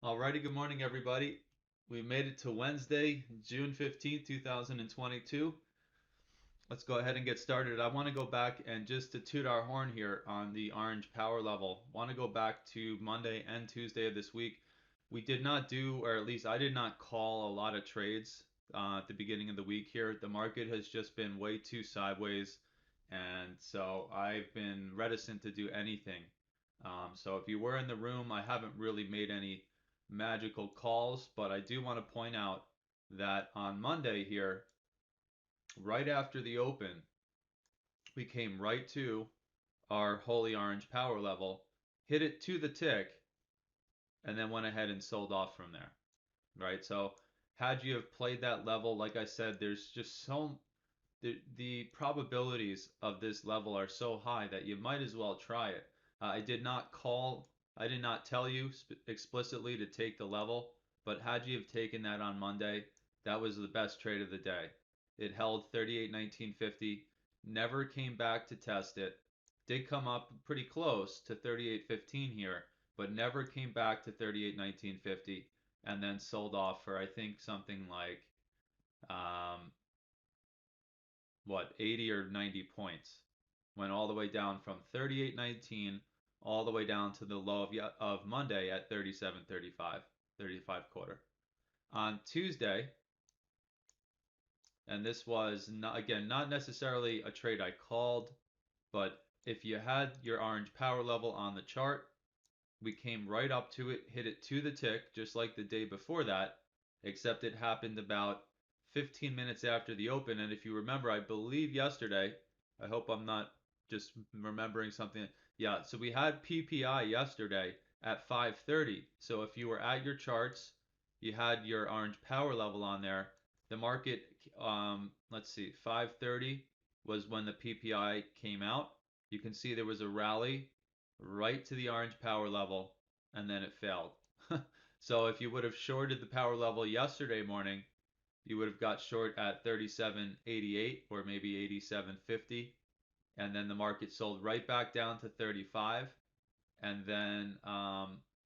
Alrighty, good morning, everybody. We made it to Wednesday, June 15th, 2022. Let's go ahead and get started. I want to go back and just to toot our horn here on the orange power level. Want to go back to Monday and Tuesday of this week. We did not do, or at least I did not call a lot of trades at the beginning of the week here. The market has just been way too sideways, and so I've been reticent to do anything. So if you were in the room, I haven't really made any magical calls, but I do want to point out that on Monday here, right after the open, we came right to our holy orange power level, hit it to the tick, and then went ahead and sold off from there, right? So had you have played that level, like I said, there's just the probabilities of this level are so high that you might as well try it. I did not tell you explicitly to take the level, but had you have taken that on Monday, that was the best trade of the day. It held 38.1950, never came back to test it. Did come up pretty close to 38.15 here, but never came back to 38.1950, and then sold off for I think something like um, 80 or 90 points. Went all the way down from 38.19 all the way down to the low of Monday at 37.35, 35 quarter. On Tuesday, and this was not, again, not necessarily a trade I called, but if you had your orange power level on the chart, we came right up to it, hit it to the tick, just like the day before that, except it happened about 15 minutes after the open. And if you remember, I believe yesterday, I hope I'm not just remembering something. Yeah, so we had PPI yesterday at 5:30. So if you were at your charts, you had your orange power level on there. The market, let's see, 5:30 was when the PPI came out. You can see there was a rally right to the orange power level, and then it failed. So if you would have shorted the power level yesterday morning, you would have got short at 37.88 or maybe 87.50, and then the market sold right back down to 35, and then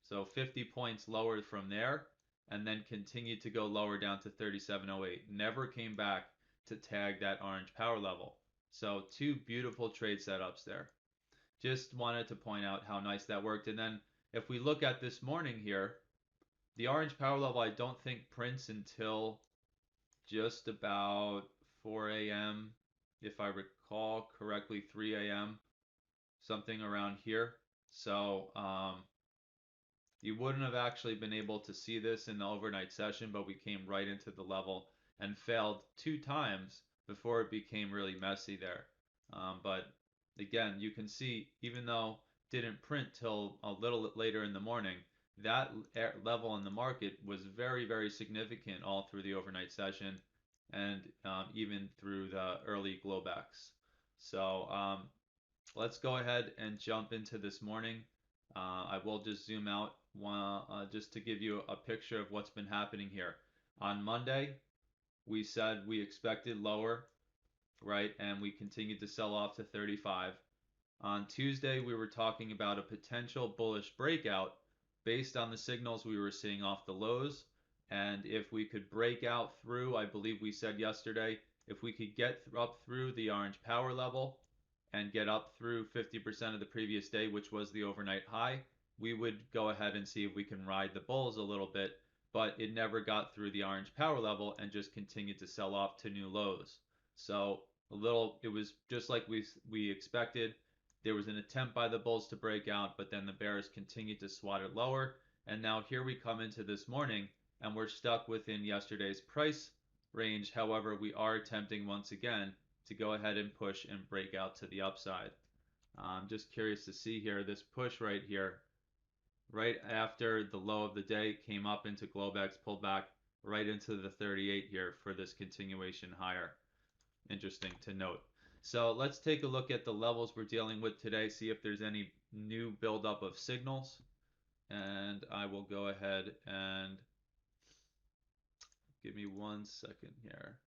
so 50 points lower from there, and then continued to go lower down to 37.08. Never came back to tag that orange power level. So two beautiful trade setups there. Just wanted to point out how nice that worked. And then if we look at this morning here, the orange power level I don't think prints until just about 4 a.m. If I recall correctly, 3 a.m. something around here. So you wouldn't have actually been able to see this in the overnight session, but we came right into the level and failed two times before it became really messy there. But again, you can see even though it didn't print till a little later in the morning, that level in the market was very, very significant all through the overnight session and even through the early glowbacks. So let's go ahead and jump into this morning. I will just zoom out just to give you a picture of what's been happening here. On Monday, we said we expected lower, right? And we continued to sell off to 35. On Tuesday, we were talking about a potential bullish breakout based on the signals we were seeing off the lows. And if we could break out through, I believe we said yesterday, if we could get up through the orange power level and get up through 50% of the previous day, which was the overnight high, we would go ahead and see if we can ride the bulls a little bit. But it never got through the orange power level and just continued to sell off to new lows. So it was just like we expected. There was an attempt by the bulls to break out, but then the bears continued to swat it lower. And now here we come into this morning, and we're stuck within yesterday's price range. However, we are attempting once again to go ahead and push and break out to the upside. I'm just curious to see here this push right here, right after the low of the day, came up into Globex, pulled back right into the 38 here for this continuation higher. Interesting to note. So let's take a look at the levels we're dealing with today, see if there's any new buildup of signals. And I will go ahead and give me 1 second here.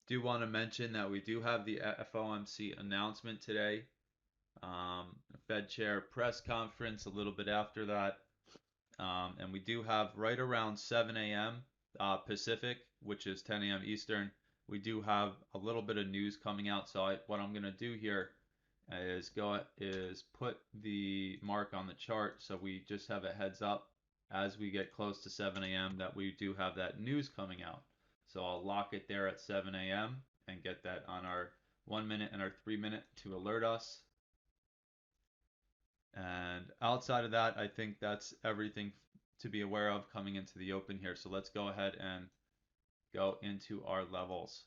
Do want to mention that we do have the FOMC announcement today. Fed chair press conference a little bit after that. And we do have right around 7 a.m. Pacific, which is 10 a.m. Eastern. We do have a little bit of news coming out. So what I'm gonna do here is put the mark on the chart so we just have a heads up as we get close to 7 a.m. that we do have that news coming out. So I'll lock it there at 7 a.m. and get that on our 1 minute and our 3 minute to alert us. And outside of that, I think that's everything to be aware of coming into the open here. So let's go ahead and go into our levels.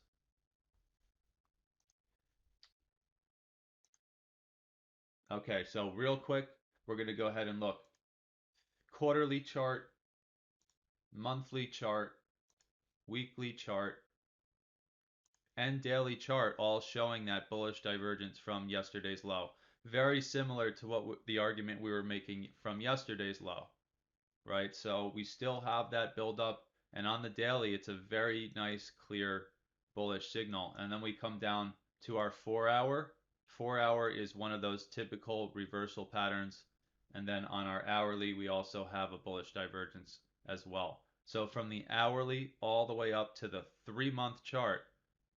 Okay, so real quick, we're going to go ahead and look. Quarterly chart, monthly chart, weekly chart, and daily chart all showing that bullish divergence from yesterday's low. Very similar to what the argument we were making from yesterday's low, right? So we still have that build up, and on the daily, it's a very nice, clear bullish signal. And then we come down to our 4 hour. 4 hour is one of those typical reversal patterns. And then on our hourly, we also have a bullish divergence as well. So from the hourly all the way up to the 3 month chart,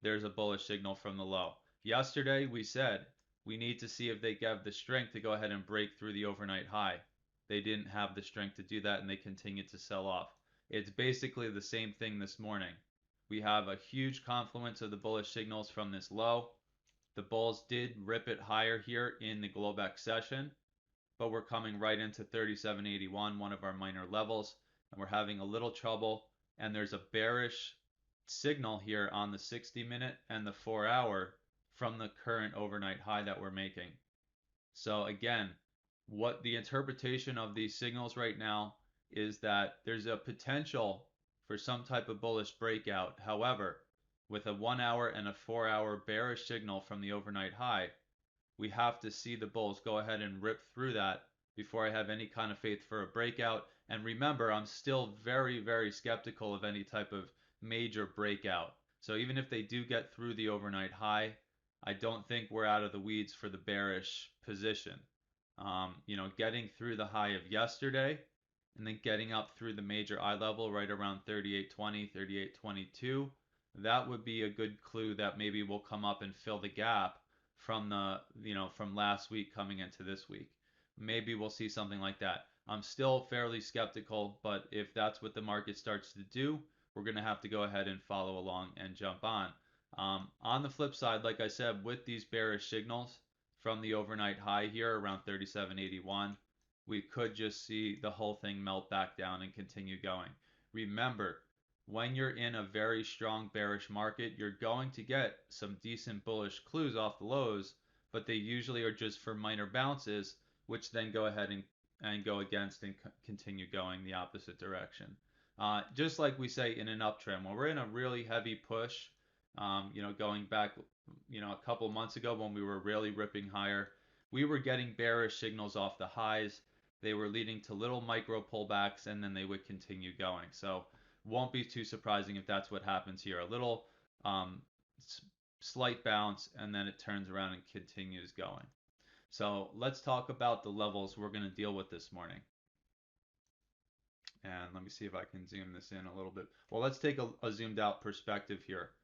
there's a bullish signal from the low. Yesterday, we said we need to see if they have the strength to go ahead and break through the overnight high. They didn't have the strength to do that, and they continued to sell off. It's basically the same thing this morning. We have a huge confluence of the bullish signals from this low. The bulls did rip it higher here in the Globex session, but we're coming right into 3781, one of our minor levels, and we're having a little trouble. And there's a bearish signal here on the 60-minute and the 4 hour from the current overnight high that we're making. So again, what the interpretation of these signals right now is that there's a potential for some type of bullish breakout. However, with a 1 hour and a 4 hour bearish signal from the overnight high, we have to see the bulls go ahead and rip through that before I have any kind of faith for a breakout. And remember, I'm still very, very skeptical of any type of major breakout. So even if they do get through the overnight high, I don't think we're out of the weeds for the bearish position. Getting through the high of yesterday and then getting up through the major eye level right around 38.20, 38.22, that would be a good clue that maybe we'll come up and fill the gap from from last week coming into this week. Maybe we'll see something like that. I'm still fairly skeptical, but if that's what the market starts to do, we're going to have to go ahead and follow along and jump on. On the flip side, like I said, with these bearish signals from the overnight high here around 37.81, we could just see the whole thing melt back down and continue going. Remember, when you're in a very strong bearish market, you're going to get some decent bullish clues off the lows, but they usually are just for minor bounces, which then go ahead and go against and continue going the opposite direction. Just like we say in an uptrend, when we're in a really heavy push, going back, a couple months ago when we were really ripping higher, we were getting bearish signals off the highs. They were leading to little micro pullbacks, and then they would continue going. So won't be too surprising if that's what happens here. A little slight bounce, and then it turns around and continues going. So let's talk about the levels we're going to deal with this morning. And let me see if I can zoom this in a little bit. Well, let's take a zoomed out perspective here.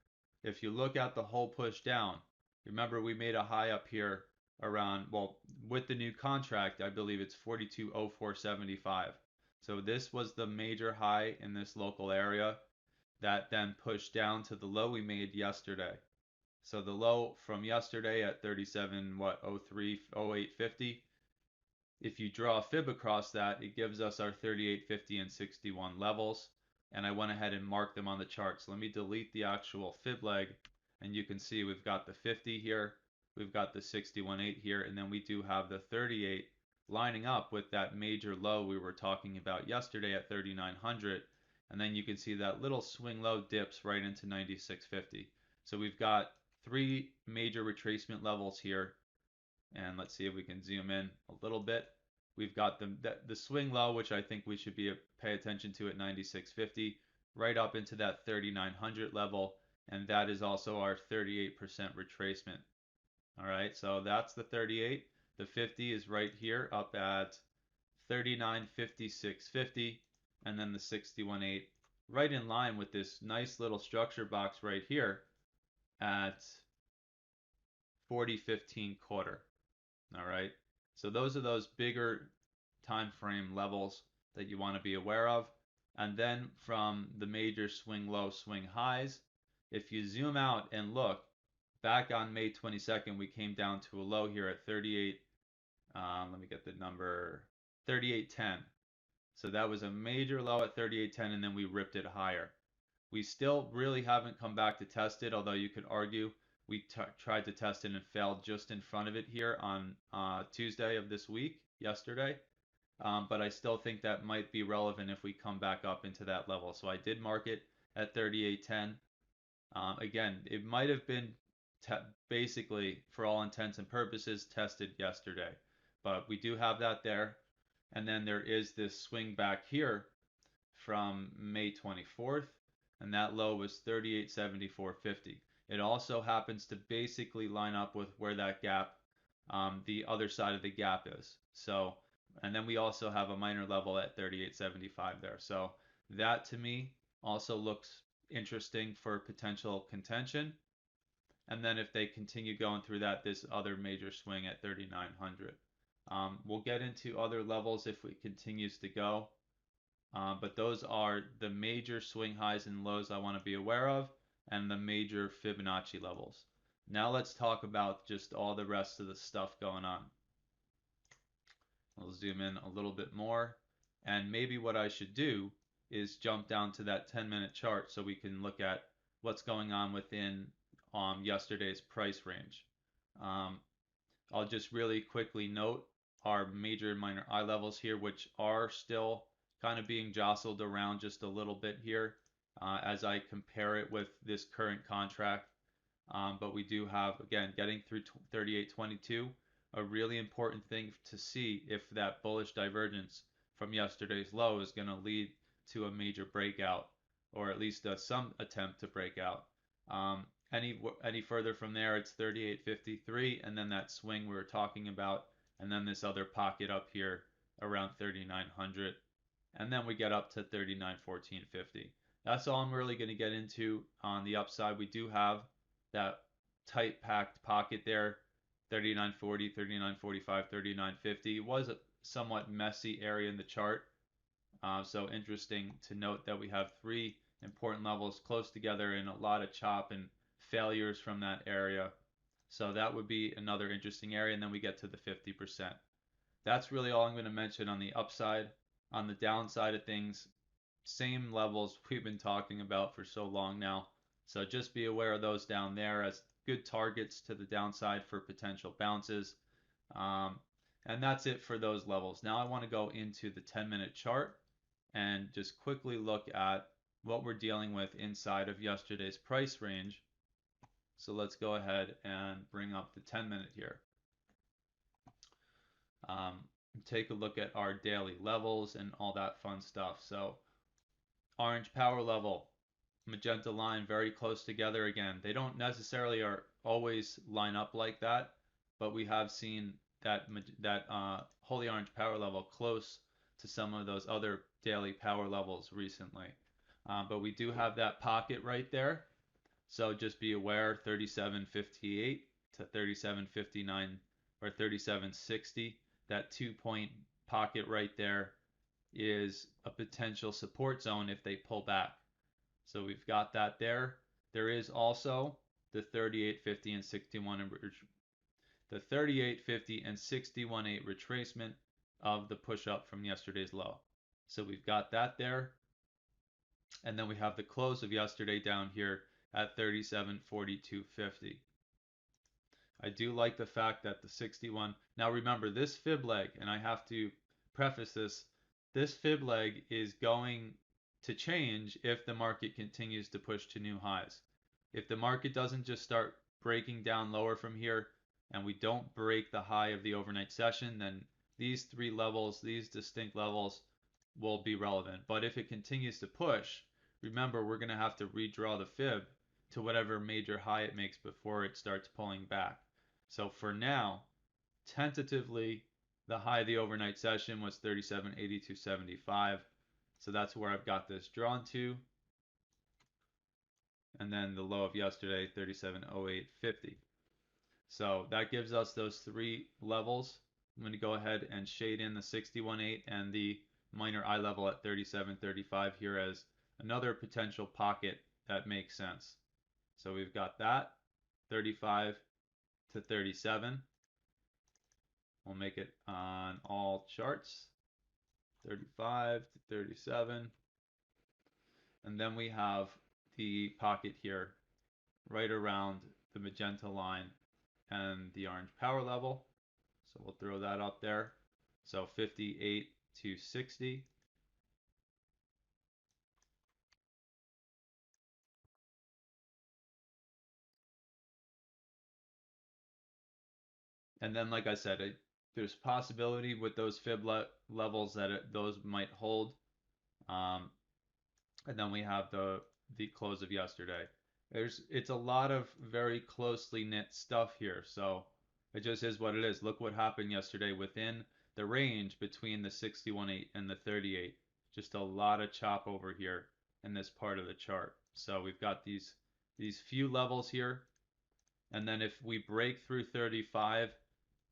If you look at the whole push down, remember we made a high up here around, well, with the new contract, I believe it's 42.0475. So this was the major high in this local area that then pushed down to the low we made yesterday. So the low from yesterday at 37.030850. If you draw a fib across that, it gives us our 38.50 and 61 levels. And I went ahead and marked them on the chart. So let me delete the actual fib leg, and you can see we've got the 50 here, we've got the 61.8 here, and then we do have the 38 lining up with that major low we were talking about yesterday at 3900. And then you can see that little swing low dips right into 96.50. So we've got three major retracement levels here. And let's see if we can zoom in a little bit. We've got the swing low, which I think we should pay attention to at 96.50, right up into that 3900 level, and that is also our 38% retracement. All right, so that's the 38. The 50 is right here up at 39.56.50, and then the 61.8 right in line with this nice little structure box right here at 40.15 quarter. All right. So those are those bigger time frame levels that you want to be aware of. And then from the major swing low, swing highs, if you zoom out and look, back on May 22nd, we came down to a low here at 38. Let me get the number, 38.10. So that was a major low at 38.10, and then we ripped it higher. We still really haven't come back to test it, although you could argue we tried to test it and failed just in front of it here on Tuesday of this week, yesterday. But I still think that might be relevant if we come back up into that level. So I did mark it at 38.10. Again, it might have been basically, for all intents and purposes, tested yesterday. But we do have that there. And then there is this swing back here from May 24th, and that low was 38.74.50. It also happens to basically line up with where that gap, the other side of the gap is. So, and then we also have a minor level at 38.75 there. So that to me also looks interesting for potential contention. And then if they continue going through that, this other major swing at 3,900. We'll get into other levels if it continues to go. But those are the major swing highs and lows I want to be aware of, and the major Fibonacci levels. Now let's talk about just all the rest of the stuff going on. We'll zoom in a little bit more, and maybe what I should do is jump down to that 10-minute chart so we can look at what's going on within yesterday's price range. I'll just really quickly note our major and minor eye levels here, which are still kind of being jostled around just a little bit here as I compare it with this current contract. But we do have, again, getting through 38.22, a really important thing to see if that bullish divergence from yesterday's low is going to lead to a major breakout, or at least some attempt to break out. Any further from there, it's 38.53, and then that swing we were talking about, and then this other pocket up here around 3,900, and then we get up to 39.14.50. That's all I'm really going to get into on the upside. We do have that tight packed pocket there, 39.40, 39.45, 39.50. It was a somewhat messy area in the chart. So interesting to note that we have three important levels close together and a lot of chop and failures from that area. So that would be another interesting area. And then we get to the 50%. That's really all I'm going to mention on the upside. On the downside of things, same levels we've been talking about for so long now. So just be aware of those down there as good targets to the downside for potential bounces. And that's it for those levels. Now I want to go into the 10-minute chart and just quickly look at what we're dealing with inside of yesterday's price range. So let's go ahead and bring up the 10-minute here. Take a look at our daily levels and all that fun stuff. So orange power level, magenta line very close together again. They don't necessarily are always line up like that, but we have seen that holy orange power level close to some of those other daily power levels recently. But we do have that pocket right there. So just be aware, 37.58 to 37.59 or 37.60, that 2-point pocket right there is a potential support zone if they pull back. So we've got that there. There is also the 38.50 and 61 the 38.50 and 61.8 retracement of the push up from yesterday's low. So we've got that there. And then we have the close of yesterday down here at 37.42.50. I do like the fact that the 61, now remember this fib leg, and I have to preface this fib leg is going to change if the market continues to push to new highs. If the market doesn't just start breaking down lower from here and we don't break the high of the overnight session, then these three levels, these distinct levels, will be relevant. But if it continues to push, remember we're going to have to redraw the fib to whatever major high it makes before it starts pulling back. So for now, tentatively, the high of the overnight session was 37.8275. So that's where I've got this drawn to. And then the low of yesterday, 37.0850. So that gives us those three levels. I'm going to go ahead and shade in the 61.8 and the minor eye level at 37.35 here as another potential pocket that makes sense. So we've got that 35 to 37. We'll make it on all charts, 35 to 37. And then we have the pocket here right around the magenta line and the orange power level. So we'll throw that up there. So 58 to 60. And then, like I said, there's possibility with those fib levels that those might hold. Um, and then we have the close of yesterday. It's a lot of very closely knit stuff here, so it just is what it is. Look what happened yesterday within the range between the 61.8 and the 38. Just a lot of chop over here in this part of the chart. So we've got these few levels here, and then if we break through 35,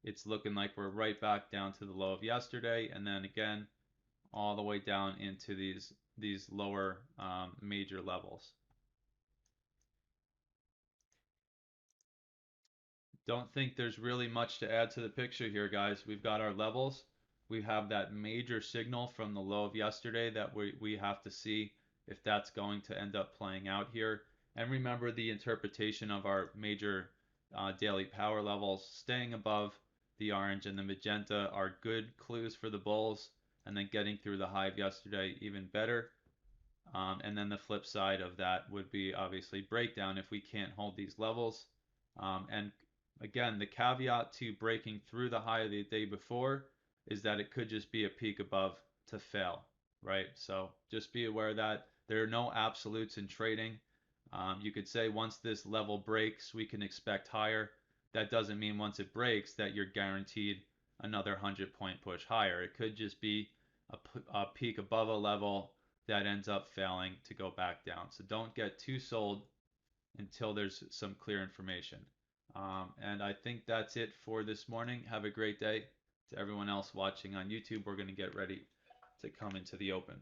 it's looking like we're right back down to the low of yesterday, and then again all the way down into these lower major levels. Don't think there's really much to add to the picture here, guys. We've got our levels. We have that major signal from the low of yesterday that we have to see if that's going to end up playing out here. And remember the interpretation of our major daily power levels staying above the orange and the magenta are good clues for the bulls, and then getting through the high of yesterday even better. And then the flip side of that would be obviously breakdown if we can't hold these levels. And again, the caveat to breaking through the high of the day before is that it could just be a peak above to fail, right? So just be aware that there are no absolutes in trading. You could say once this level breaks, we can expect higher. That doesn't mean once it breaks that you're guaranteed another 100-point push higher. It could just be a peak above a level that ends up failing to go back down. So don't get too sold until there's some clear information. And I think that's it for this morning. Have a great day. To everyone else watching on YouTube, we're going to get ready to come into the open.